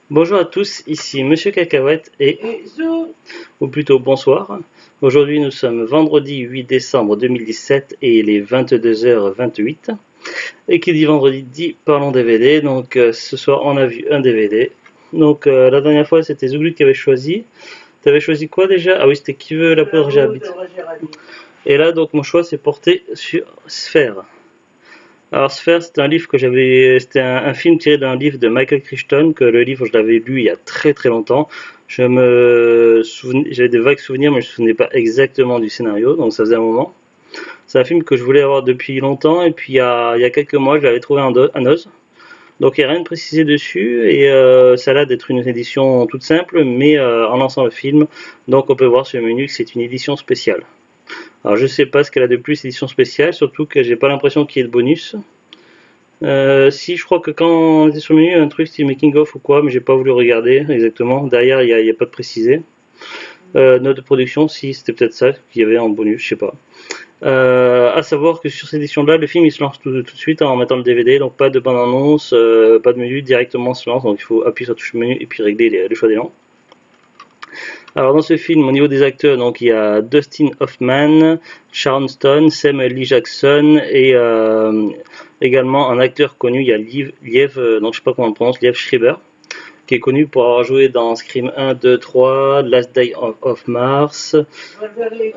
Bonjour à tous, ici Monsieur Cacahuète Et Zou, ou plutôt bonsoir. Aujourd'hui nous sommes vendredi 8 décembre 2017 et il est 22h28. Et qui dit vendredi dit parlons DVD, donc ce soir on a vu un DVD. Donc la dernière fois c'était Zouglut qui avait choisi. T'avais choisi quoi déjà? Ah oui, c'était Qui veut la la poudre peau de j'habite. Roger Rabbit. Et là donc mon choix s'est porté sur Sphère. Alors Sphere, c'était un livre que c'était un film tiré d'un livre de Michael Crichton, que le livre je l'avais lu il y a très très longtemps. J'avais des vagues souvenirs, mais je me souvenais pas exactement du scénario, donc ça faisait un moment. C'est un film que je voulais avoir depuis longtemps, et puis il y a quelques mois, je l'avais trouvé en os. Donc il n'y a rien de précisé dessus, et ça a l'air d'être une édition toute simple, mais en lançant le film, donc on peut voir sur le menu que c'est une édition spéciale. Alors je sais pas ce qu'elle a de plus édition spéciale, surtout que j'ai pas l'impression qu'il y ait de bonus. Si je crois que quand on était sur le menu, il y a un truc style making of ou quoi, mais j'ai pas voulu regarder exactement. Derrière, il y a pas de précisé. Note de production, si c'était peut-être ça qu'il y avait en bonus, je sais pas. À savoir que sur cette édition-là, le film il se lance tout de suite en mettant le DVD, donc pas de bande-annonce, pas de menu, directement se lance, donc il faut appuyer sur la touche menu et puis régler les choix des langues. Alors dans ce film, au niveau des acteurs, donc il y a Dustin Hoffman, Sharon Stone, Samuel Lee Jackson et également un acteur connu, il y a Liev, donc je sais pas comment on le prononce, Liev Schreiber, qui est connu pour avoir joué dans Scream 1, 2, 3, Last Day of Mars, Wolverine.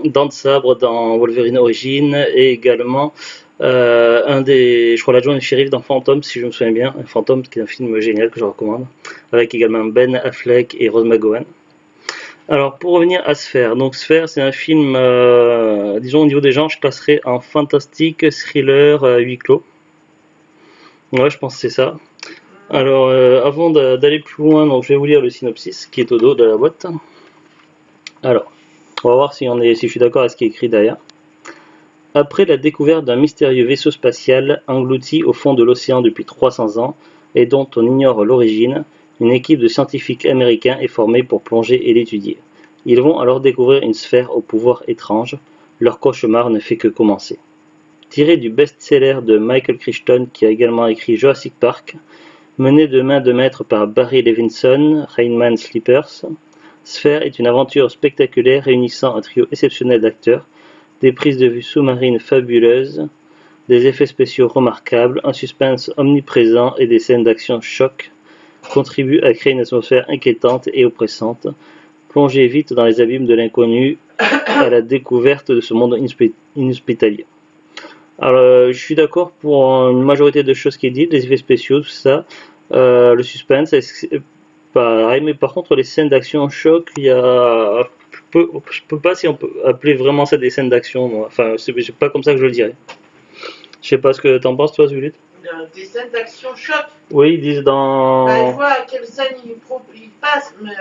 Dents de Sabre dans Wolverine Origins et également je crois l'adjoint du shérif dans Phantom, si je me souviens bien. Phantom, qui est un film génial que je recommande, avec également Ben Affleck et Rose McGowan. Alors, pour revenir à Sphère, donc Sphère, c'est un film, disons au niveau des genres, je classerais en fantastique, thriller, huis clos. Ouais, je pense que c'est ça. Alors, avant d'aller plus loin, donc je vais vous lire le synopsis qui est au dos de la boîte. Alors, on va voir si je suis d'accord avec ce qui est écrit derrière. Après la découverte d'un mystérieux vaisseau spatial englouti au fond de l'océan depuis 300 ans et dont on ignore l'origine, une équipe de scientifiques américains est formée pour plonger et l'étudier. Ils vont alors découvrir une sphère au pouvoir étrange. Leur cauchemar ne fait que commencer. Tiré du best-seller de Michael Crichton qui a également écrit Jurassic Park, mené de main de maître par Barry Levinson, Rainman Sleepers, Sphere est une aventure spectaculaire réunissant un trio exceptionnel d'acteurs, des prises de vue sous-marines fabuleuses, des effets spéciaux remarquables, un suspense omniprésent et des scènes d'action choc contribuent à créer une atmosphère inquiétante et oppressante. Plongez vite dans les abîmes de l'inconnu à la découverte de ce monde inhospitalier. Alors, je suis d'accord pour une majorité de choses qui est dites, les effets spéciaux, tout ça, le suspense, pareil, mais par contre, les scènes d'action en choc, il y a. Je peux pas si on peut appeler vraiment ça des scènes d'action, moi. Enfin, c'est pas comme ça que je le dirais. Je sais pas ce que t'en penses, toi, Zulit. Des scènes d'action choc. Oui, ils disent Bah, je dans. vois à quelle scène il passe, mais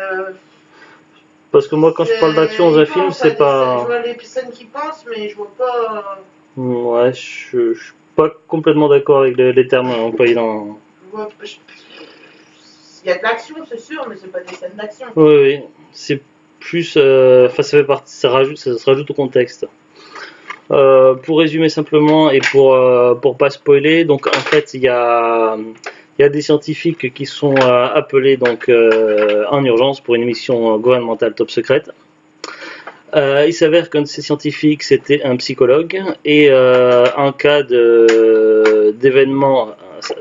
Parce que moi, quand je parle d'action dans un il film, pense à c'est des scènes. Je pas. vois les scènes qu'il pense, mais je vois pas. Ouais, je suis pas complètement d'accord avec les termes employés dans. Il y a de l'action, c'est sûr, mais c'est pas des scènes d'action. Oui, oui, c'est plus. Enfin, ça fait partie, ça se rajoute au contexte. Pour résumer simplement et pour pas spoiler, donc en fait il y a des scientifiques qui sont appelés donc en urgence pour une mission gouvernementale top secrète. Il s'avère qu'un de ces scientifiques c'était un psychologue et en cas d'événement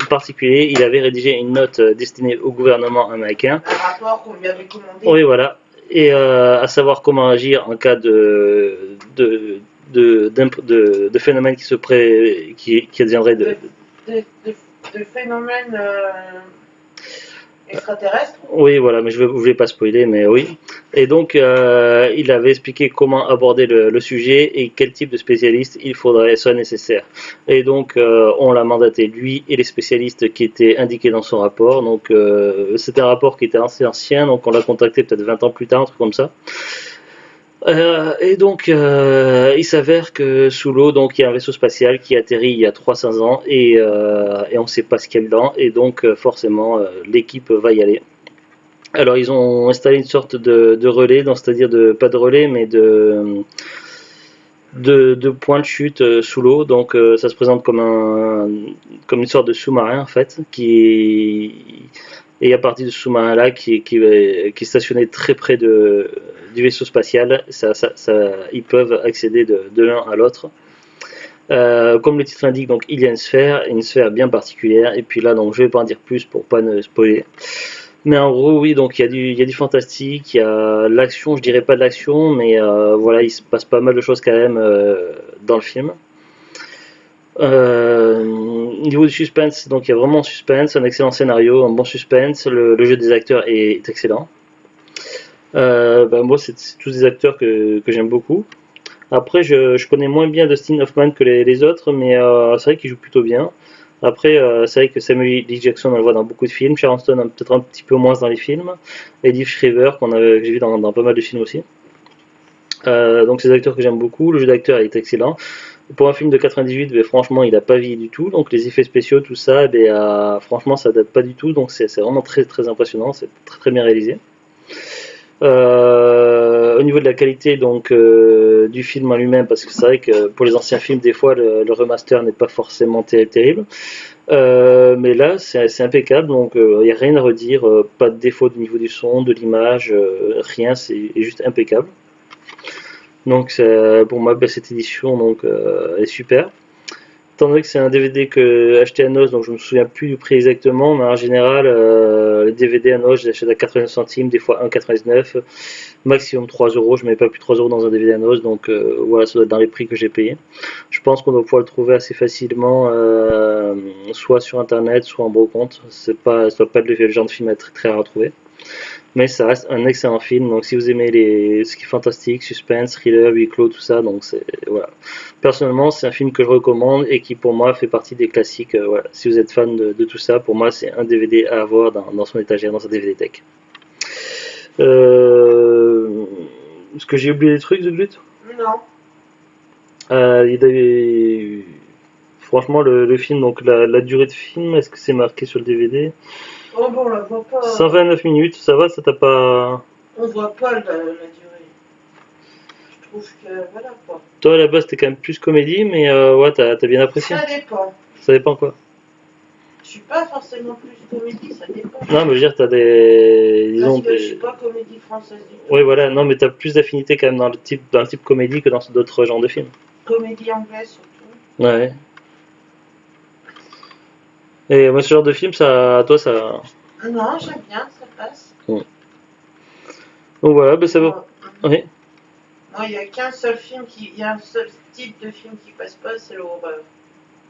particulier, il avait rédigé une note destinée au gouvernement américain. Un rapport qu'on lui avait commandé. Oui, voilà. Et à savoir comment agir en cas de phénomènes qui adviendraient de phénomènes extraterrestres. Oui, voilà, mais je ne voulais pas spoiler, mais oui. Et donc, il avait expliqué comment aborder le sujet et quel type de spécialiste il faudrait soit nécessaire. Et donc, on l'a mandaté lui et les spécialistes qui étaient indiqués dans son rapport. Donc, c'était un rapport qui était assez ancien, donc on l'a contacté peut-être 20 ans plus tard, un truc comme ça. Et donc, il s'avère que sous l'eau, donc il y a un vaisseau spatial qui atterrit il y a 300 ans et on ne sait pas ce qu'il y a dedans. Et donc, forcément, l'équipe va y aller. Alors, ils ont installé une sorte de relais, c'est-à-dire pas de relais, mais de points de chute sous l'eau. Donc, ça se présente comme une sorte de sous-marin en fait, et à partir de ce sous-marin-là qui est stationné très près du vaisseau spatial, ils peuvent accéder de l'un à l'autre. Comme le titre l'indique, donc il y a une sphère bien particulière, et puis là donc je vais pas en dire plus pour pas ne spoiler. Mais en gros oui, donc il y a du fantastique, il y a l'action, je dirais pas de l'action, mais voilà, il se passe pas mal de choses quand même dans le film. Niveau du suspense, donc il y a vraiment un suspense, un excellent scénario, un bon suspense, le jeu des acteurs est excellent. Moi c'est tous des acteurs que j'aime beaucoup. Après, je connais moins bien Dustin Hoffman que les autres, mais c'est vrai qu'il joue plutôt bien. Après, c'est vrai que Samuel L. Jackson, on le voit dans beaucoup de films. Sharon Stone, peut-être un petit peu moins dans les films. Et Liv Schreiber, que j'ai vu dans pas mal de films aussi. Donc, c'est des acteurs que j'aime beaucoup. Le jeu d'acteur est excellent. Pour un film de 98, ben, franchement, il n'a pas vieilli du tout. Donc, les effets spéciaux, tout ça, ben, franchement, ça date pas du tout. Donc, c'est vraiment très, très impressionnant. C'est très, très bien réalisé. Au niveau de la qualité donc du film en lui-même, parce que c'est vrai que pour les anciens films, des fois le remaster n'est pas forcément terrible. Mais là, c'est impeccable, donc il n'y a rien à redire, pas de défaut au niveau du son, de l'image, rien, c'est juste impeccable. Donc pour moi, ben, cette édition donc, est super. Étant donné que c'est un DVD que acheté à Noce, donc je me souviens plus du prix exactement, mais en général, les DVD à Noce, je les achète à 89 centimes, des fois 1,99, maximum 3 euros. Je ne mets pas plus de 3 euros dans un DVD à Noce, donc voilà, ça doit être dans les prix que j'ai payés. Je pense qu'on doit pouvoir le trouver assez facilement, soit sur internet, soit en brocante. Ça doit pas être le genre de film très, très rare à trouver. Mais ça reste un excellent film, donc si vous aimez ce qui est fantastique, suspense, thriller, huis clos, tout ça, donc voilà. Personnellement, c'est un film que je recommande et qui pour moi fait partie des classiques. Voilà. Si vous êtes fan de tout ça, pour moi c'est un DVD à avoir dans son étagère, dans sa DVD tech. Est-ce que j'ai oublié des trucs, The Glut? Non. Franchement, le film, donc la durée de film, est-ce que c'est marqué sur le DVD? Oh bon, on la voit pas. 129 minutes, ça va, ça t'a pas. On voit pas la durée. Je trouve que voilà quoi. Toi à la base t'es quand même plus comédie, mais ouais, t'as bien apprécié. Ça dépend. Ça dépend quoi. Je suis pas forcément plus comédie, ça dépend. Non, mais je veux dire, t'as des. Disons, Parce que je suis pas comédie française du tout. Oui, voilà, non, mais t'as plus d'affinité quand même dans le type comédie que dans d'autres genres de films. Comédie anglaise surtout. Ouais. Et moi, ce genre de film, toi, ça. Non, j'aime bien, ça passe. Donc voilà, ben ça va. Oui. Moi, il y a qu'un seul il y a un seul type de film qui passe pas, c'est l'horreur.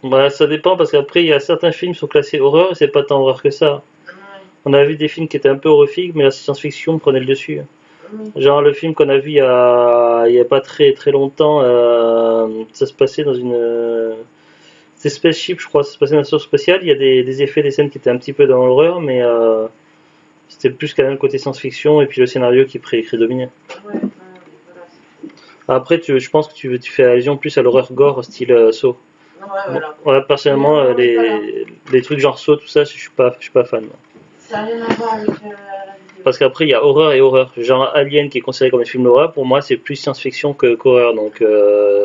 Bah, ça dépend parce qu'après, il y a certains films qui sont classés horreur et c'est pas tant horreur que ça. Ouais. On a vu des films qui étaient un peu horrifiques, mais la science-fiction prenait le dessus. Oui. Genre le film qu'on a vu il y a pas très très longtemps, ça se passait dans c'est Spaceship, je crois, ça se passait dans une station spatiale. Il y a des effets, des scènes qui étaient un petit peu dans l'horreur, mais c'était plus quand même le côté science-fiction et puis le scénario qui prédominait. Ouais, voilà. Après, je pense que tu fais allusion plus à l'horreur gore style Saw. Ouais, voilà. Ouais, personnellement, les trucs genre Saw, tout ça, je suis pas fan. Ça n'a rien à voir avec la vidéo. Parce qu'après, il y a horreur et horreur. Genre Alien, qui est considéré comme un film d'horreur, pour moi, c'est plus science-fiction qu'horreur. Donc,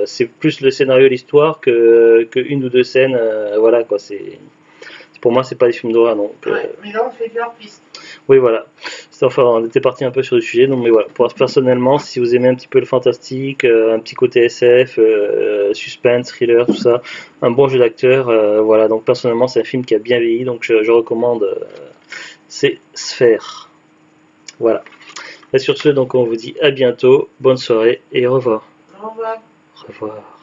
c'est plus le scénario, l'histoire, que une ou deux scènes. Voilà, quoi. Pour moi, c'est pas des films d'horreur. Donc, Ouais, mais là, on fait de leur piste. oui, voilà. Enfin, on était parti un peu sur le sujet. Donc, mais voilà. Personnellement, si vous aimez un petit peu le fantastique, un petit côté SF, suspense, thriller, tout ça, un bon jeu d'acteur, voilà. Donc, personnellement, c'est un film qui a bien vieilli. Donc, je recommande. C'est Sphère. Voilà. Et sur ce, donc on vous dit à bientôt, bonne soirée et au revoir. Au revoir. Au revoir.